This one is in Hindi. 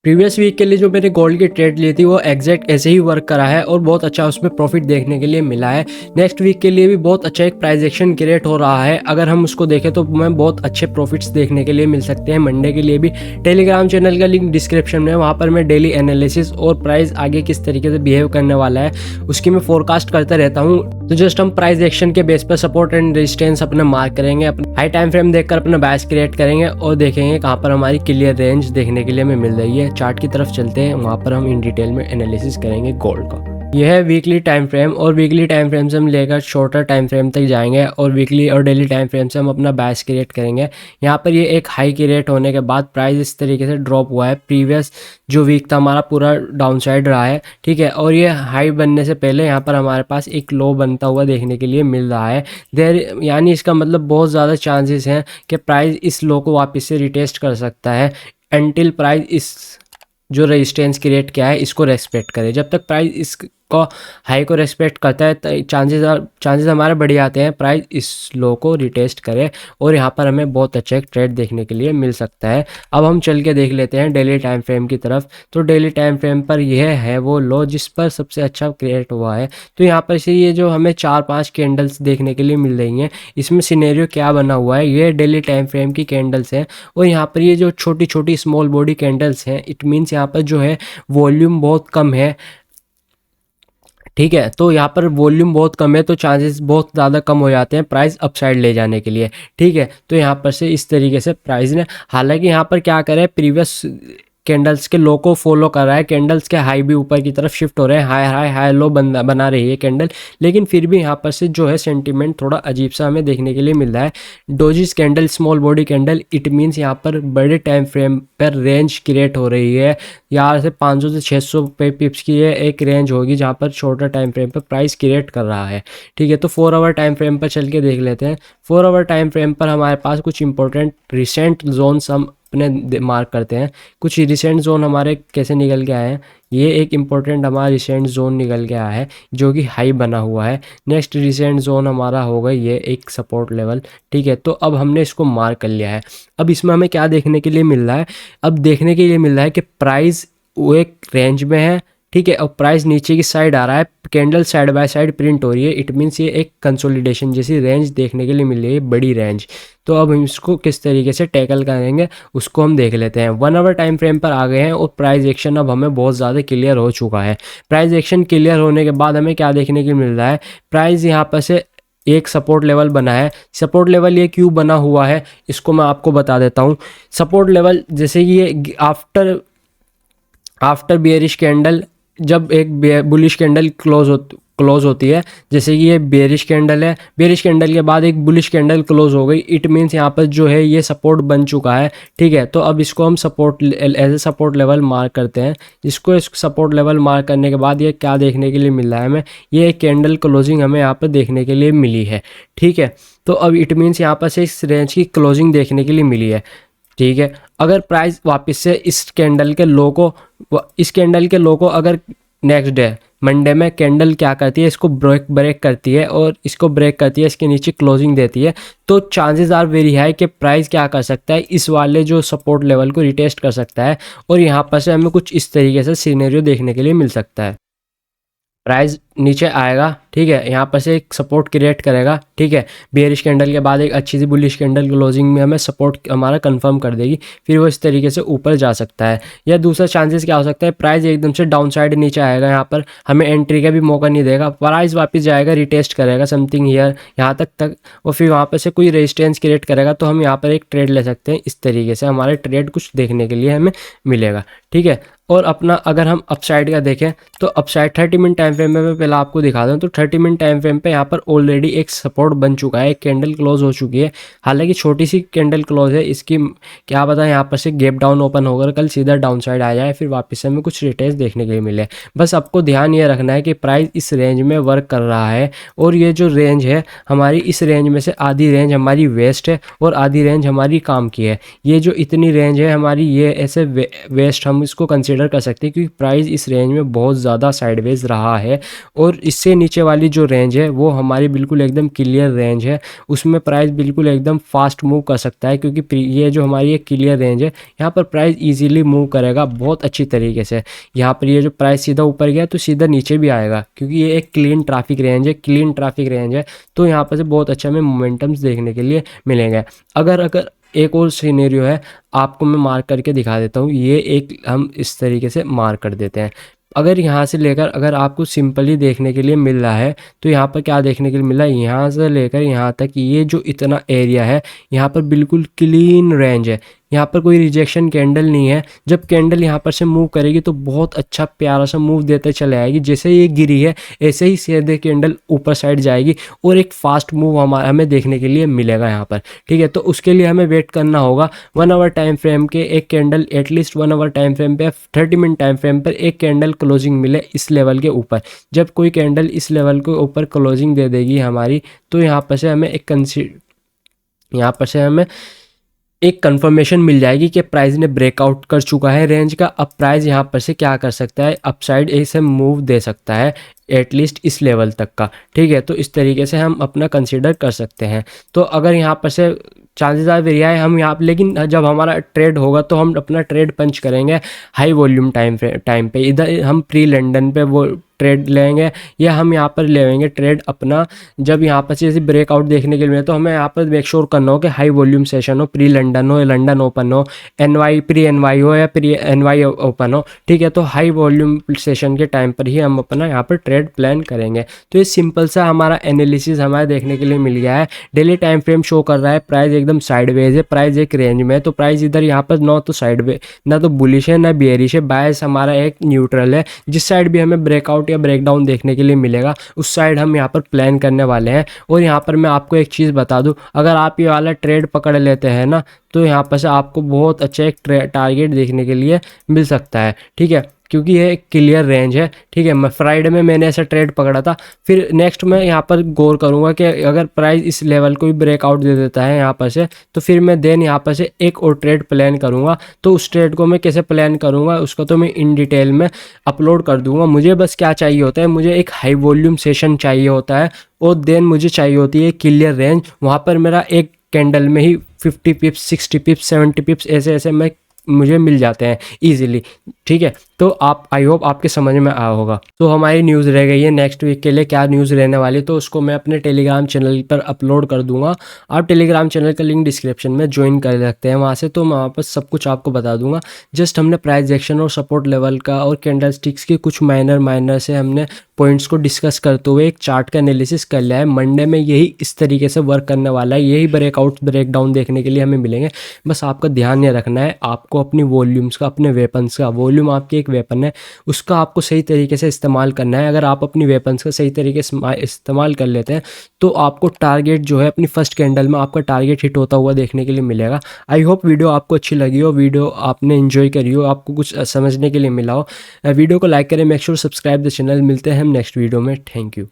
प्रीवियस वीक के लिए जो मैंने गोल्ड की ट्रेड ली थी वो एग्जैक्ट ऐसे ही वर्क करा है और बहुत अच्छा उसमें प्रॉफिट देखने के लिए मिला है। नेक्स्ट वीक के लिए भी बहुत अच्छा एक प्राइस एक्शन क्रिएट हो रहा है। अगर हम उसको देखें तो हमें बहुत अच्छे प्रॉफिट्स देखने के लिए मिल सकते हैं। मंडे के लिए भी टेलीग्राम चैनल का लिंक डिस्क्रिप्शन में है, वहाँ पर मैं डेली एनालिसिस और प्राइस आगे किस तरीके से बिहेव करने वाला है उसकी मैं फोरकास्ट करता रहता हूँ। तो जस्ट हम प्राइस एक्शन के बेस पर सपोर्ट एंड रेजिस्टेंस अपने मार्क करेंगे, अपने हाई टाइम फ्रेम देखकर अपना बायस क्रिएट करेंगे और देखेंगे कहाँ पर हमारी क्लियर रेंज देखने के लिए हमें मिल रही है। चार्ट की तरफ चलते हैं, वहाँ पर हम इन डिटेल में एनालिसिस करेंगे गोल्ड का। यह है वीकली टाइम फ्रेम और वीकली टाइम फ्रेम से हम लेकर शॉर्टर टाइम फ्रेम तक जाएंगे और वीकली और डेली टाइम फ्रेम से हम अपना बायस क्रिएट करेंगे। यहाँ पर ये एक हाई क्रिएट होने के बाद प्राइस इस तरीके से ड्रॉप हुआ है। प्रीवियस जो वीक था हमारा पूरा डाउन साइड रहा है, ठीक है, और ये हाई बनने से पहले यहाँ पर हमारे पास एक लो बनता हुआ देखने के लिए मिल रहा है। यानी इसका मतलब बहुत ज़्यादा चांसेस हैं कि प्राइस इस लो को वापस से रिटेस्ट कर सकता है अनटिल प्राइस इस जो रेजिस्टेंस क्रिएट किया है इसको रेस्पेक्ट करे। जब तक प्राइस इसको हाई को रेस्पेक्ट करता है तो चांसेस हमारे बढ़ जाते हैं प्राइस इस लो को रिटेस्ट करे और यहाँ पर हमें बहुत अच्छा एक ट्रेड देखने के लिए मिल सकता है। अब हम चल के देख लेते हैं डेली टाइम फ्रेम की तरफ। तो डेली टाइम फ्रेम पर यह है वो लो जिस पर सबसे अच्छा क्रिएट हुआ है। तो यहाँ पर से ये जो हमें 4-5 कैंडल्स देखने के लिए मिल रही हैं, इसमें सिनेरियो क्या बना हुआ है, ये डेली टाइम फ्रेम की कैंडल्स हैं और यहाँ पर ये जो छोटी छोटी स्मॉल बॉडी कैंडल्स हैं, इट मीन्स यहाँ पर जो है वॉल्यूम बहुत कम है, ठीक है। तो यहाँ पर वॉल्यूम बहुत कम है तो चांसेस बहुत ज़्यादा कम हो जाते हैं प्राइस अपसाइड ले जाने के लिए, ठीक है। तो यहाँ पर से इस तरीके से प्राइस ने, हालांकि यहाँ पर क्या करे, प्रीवियस कैंडल्स के लो को फॉलो कर रहा है, कैंडल्स के हाई भी ऊपर की तरफ शिफ्ट हो रहे हैं, हाई हाई हाई लो बना रही है कैंडल, लेकिन फिर भी यहाँ पर से जो है सेंटीमेंट थोड़ा अजीब सा हमें देखने के लिए मिल रहा है। Dojis candle, small body candle, it means यहाँ पर बड़े टाइम फ्रेम पर रेंज क्रिएट हो रही है। यहाँ से 500 से 600 पे पिप्स की ये एक रेंज होगी जहाँ पर शॉर्टर टाइम फ्रेम पर प्राइस क्रिएट कर रहा है, ठीक है। तो 4 आवर टाइम फ्रेम पर चल के देख लेते हैं। 4 आवर टाइम फ्रेम पर हमारे पास कुछ इंपॉर्टेंट रिसेंट जोन्स हम अपने मार्क करते हैं। कुछ रिसेंट जोन हमारे कैसे निकल के आए हैं, ये एक इम्पोर्टेंट हमारा रिसेंट जोन निकल के आया है जो कि हाई बना हुआ है। नेक्स्ट रिसेंट जोन हमारा होगा ये एक सपोर्ट लेवल, ठीक है। तो अब हमने इसको मार्क कर लिया है। अब इसमें हमें क्या देखने के लिए मिल रहा है, अब देखने के लिए मिल रहा है कि प्राइस वो एक रेंज में है, ठीक है, और प्राइस नीचे की साइड आ रहा है, candle side by side print हो रही है, इट मीन्स ये एक कंसोलिडेशन जैसी रेंज देखने के लिए मिल रही है, बड़ी रेंज। तो अब हम इसको किस तरीके से टैकल करेंगे उसको हम देख लेते हैं। 1 आवर टाइम फ्रेम पर आ गए हैं और प्राइस एक्शन अब हमें बहुत ज़्यादा क्लियर हो चुका है। प्राइस एक्शन क्लियर होने के बाद हमें क्या देखने के मिल रहा है, प्राइस यहाँ पर से एक सपोर्ट लेवल बना है। सपोर्ट लेवल ये क्यों बना हुआ है इसको मैं आपको बता देता हूँ। सपोर्ट लेवल जैसे कि ये आफ्टर बेयरिश कैंडल, जब एक बुलिश कैंडल क्लोज होती है, जैसे कि ये बेयरिश कैंडल है, बेयरिश कैंडल के बाद एक बुलिश कैंडल क्लोज हो गई, इट मीन्स यहाँ पर जो है ये सपोर्ट बन चुका है, ठीक है। तो अब इसको हम support as a support level mark करते हैं। इसको सपोर्ट लेवल मार्क करने के बाद ये क्या देखने के लिए मिल रहा है हमें, ये एक कैंडल क्लोजिंग हमें यहाँ पर देखने के लिए मिली है, ठीक है। तो अब इट मीन्स यहाँ पर से इस रेंज की क्लोजिंग देखने के लिए मिली है, ठीक है। अगर प्राइस वापस से इस कैंडल के लो को अगर नेक्स्ट डे मंडे में कैंडल क्या करती है, इसको ब्रेक करती है और इसको ब्रेक करती है, इसके नीचे क्लोजिंग देती है, तो चांसेस आर वेरी हाई कि प्राइस क्या कर सकता है, इस वाले जो सपोर्ट लेवल को रिटेस्ट कर सकता है और यहाँ पर से हमें कुछ इस तरीके से सिनेरियो देखने के लिए मिल सकता है। प्राइस नीचे आएगा, ठीक है, यहाँ पर से एक सपोर्ट क्रिएट करेगा, ठीक है। बेयरिश कैंडल के बाद एक अच्छी सी बुलिश कैंडल क्लोजिंग में हमें सपोर्ट हमारा कंफर्म कर देगी, फिर वो इस तरीके से ऊपर जा सकता है। या दूसरा चांसेस क्या हो सकता है, प्राइस एकदम से डाउन साइड नीचे आएगा, यहाँ पर हमें एंट्री का भी मौका नहीं देगा, प्राइस वापस जाएगा, रिटेस्ट करेगा समथिंग हियर यहाँ तक और फिर वहाँ पर से कोई रेजिस्टेंस क्रिएट करेगा, तो हम यहाँ पर एक ट्रेड ले सकते हैं। इस तरीके से हमारे ट्रेड कुछ देखने के लिए हमें मिलेगा, ठीक है। और अपना अगर हम अपसाइड का देखें तो अपसाइड 30 मिनट टाइम फ्रेम में मैं पहले आपको दिखा दूं, तो 30 मिनट टाइम फ्रेम पे यहाँ पर ऑलरेडी एक सपोर्ट बन चुका है, एक कैंडल क्लोज हो चुकी है। हालांकि छोटी सी कैंडल क्लोज है, इसकी क्या पता यहाँ पर से गैप डाउन ओपन होकर कल सीधा डाउन साइड आ जाए, फिर वापस से हमें कुछ रिटेस्ट देखने के लिए मिले। बस आपको ध्यान ये रखना है कि प्राइस इस रेंज में वर्क कर रहा है और ये जो रेंज है हमारी, इस रेंज में से आधी रेंज हमारी वेस्ट है और आधी रेंज हमारी काम की है। ये जो इतनी रेंज है हमारी, ये ऐसे वेस्ट हम इसको कंसिडर कर सकते हैं क्योंकि प्राइस इस रेंज में बहुत ज़्यादा साइडवेज रहा है और इससे नीचे वाली जो रेंज है वो हमारी बिल्कुल एकदम क्लियर रेंज है, उसमें प्राइस बिल्कुल एकदम फास्ट मूव कर सकता है, क्योंकि ये जो हमारी एक क्लियर रेंज है यहाँ पर प्राइस इजीली मूव करेगा बहुत अच्छी तरीके से। यहाँ पर ये जो प्राइस सीधा ऊपर गया तो सीधा नीचे भी आएगा, क्योंकि ये एक क्लीन ट्रैफिक रेंज है, तो यहाँ पर से बहुत अच्छा हमें मोमेंटम्स देखने के लिए मिलेंगे। अगर एक और सिनेरियो है, आपको मैं मार्क करके दिखा देता हूँ। ये एक हम इस तरीके से मार्क कर देते हैं। अगर यहाँ से लेकर अगर आपको सिंपली देखने के लिए मिल रहा है तो यहाँ पर क्या देखने के लिए मिल रहा है, यहाँ से लेकर यहाँ तक ये जो इतना एरिया है यहाँ पर बिल्कुल क्लीन रेंज है, यहाँ पर कोई रिजेक्शन कैंडल नहीं है। जब कैंडल यहाँ पर से मूव करेगी तो बहुत अच्छा प्यारा सा मूव देते चले आएगी। जैसे ये गिरी है ऐसे ही सीधे कैंडल ऊपर साइड जाएगी और एक फास्ट मूव हमें देखने के लिए मिलेगा यहाँ पर। ठीक है, तो उसके लिए हमें वेट करना होगा 1 आवर टाइम फ्रेम के, एक candle at least 1 hour time frame पे 30 मिनट टाइम फ्रेम पर एक कैंडल क्लोजिंग मिले इस लेवल के ऊपर। जब कोई कैंडल इस लेवल के ऊपर क्लोजिंग दे देगी हमारी, तो यहाँ पर से हमें एक कंफर्मेशन मिल जाएगी कि प्राइस ने ब्रेकआउट कर चुका है रेंज का। अब प्राइस यहाँ पर से क्या कर सकता है, अपसाइड ऐसे मूव दे सकता है एटलीस्ट इस लेवल तक का। ठीक है, तो इस तरीके से हम अपना कंसीडर कर सकते हैं। तो अगर यहाँ पर से चांसेस आर वेरी हाई हम यहाँ, लेकिन जब हमारा ट्रेड होगा तो हम अपना ट्रेड पंच करेंगे हाई वॉल्यूम टाइम पे। इधर हम प्री लंदन पे वो ट्रेड लेंगे, या हम यहाँ पर लेंगे ट्रेड अपना जब यहाँ पर जैसे ब्रेकआउट देखने के लिए। तो हमें यहाँ पर मेक श्योर करना हो कि हाई वॉल्यूम सेशन हो, प्री लंदन हो या लंदन ओपन हो, प्री एनवाई हो या प्री एनवाई ओपन हो। ठीक है, तो हाई वॉल्यूम सेशन के टाइम पर ही हम अपना यहाँ पर ट्रेड प्लान करेंगे। तो ये सिंपल सा हमारा एनालिसिस हमारे देखने के लिए मिल गया है। डेली टाइम फ्रेम शो कर रहा है प्राइस एकदम साइडवेज है, प्राइस एक रेंज में है। तो प्राइस इधर यहाँ पर ना तो साइडवे ना तो बुलिश है ना बेयरिश है, बायस हमारा एक न्यूट्रल है। जिस साइड भी हमें ब्रेकआउट या ब्रेकडाउन देखने के लिए मिलेगा उस साइड हम यहाँ पर प्लान करने वाले हैं। और यहाँ पर मैं आपको एक चीज़ बता दूं, अगर आप ये वाला ट्रेड पकड़ लेते हैं ना तो यहाँ पर से आपको बहुत अच्छा एक टारगेट देखने के लिए मिल सकता है। ठीक है, क्योंकि ये एक क्लियर रेंज है। ठीक है, मैं फ्राइडे में मैंने ऐसा ट्रेड पकड़ा था। फिर नेक्स्ट मैं यहाँ पर गौर करूँगा कि अगर प्राइस इस लेवल को भी ब्रेकआउट दे देता है यहाँ पर से, तो फिर मैं देन यहाँ पर से एक और ट्रेड प्लान करूँगा। तो उस ट्रेड को मैं कैसे प्लान करूँगा उसको तो मैं इन डिटेल में अपलोड कर दूँगा। मुझे बस क्या चाहिए होता है, मुझे एक हाई वॉल्यूम सेशन चाहिए होता है और देन मुझे चाहिए होती है क्लियर रेंज। वहाँ पर मेरा एक कैंडल में ही 50 पिप्स 60 पिप्स 70 पिप्स ऐसे मुझे मिल जाते हैं इजीली। ठीक है, तो आप आई होप आपके समझ में आया होगा। तो हमारी न्यूज़ रह गई है नेक्स्ट वीक के लिए क्या न्यूज़ रहने वाली, तो उसको मैं अपने टेलीग्राम चैनल पर अपलोड कर दूंगा। आप टेलीग्राम चैनल का लिंक डिस्क्रिप्शन में ज्वाइन कर सकते हैं वहाँ से, तो मैं वहाँ पर सब कुछ आपको बता दूंगा। जस्ट हमने प्राइस एक्शन और सपोर्ट लेवल का और कैंडल स्टिक्स की कुछ माइनर से हमने पॉइंट्स को डिस्कस करते हुए एक चार्ट का एनालिसिस कर लिया है। मंडे में यही इस तरीके से वर्क करने वाला है, यही ब्रेकआउट ब्रेकडाउन देखने के लिए हमें मिलेंगे। बस आपका ध्यान ये रखना है, आपको अपनी वॉल्यूम्स का, अपने वेपन्स का, वॉल्यूम आपकी एक वेपन है, उसका आपको सही तरीके से इस्तेमाल करना है। अगर आप अपनी वेपन्स का सही तरीके से इस्तेमाल कर लेते हैं तो आपको टारगेट जो है अपनी फर्स्ट कैंडल में आपका टारगेट हिट होता हुआ देखने के लिए मिलेगा। आई होप वीडियो आपको अच्छी लगी हो, वीडियो आपने एंजॉय करी हो, आपको कुछ समझने के लिए मिला हो। वीडियो को लाइक करें, make sure subscribe the channel. मिलते हैं हम नेक्स्ट वीडियो में। Thank you.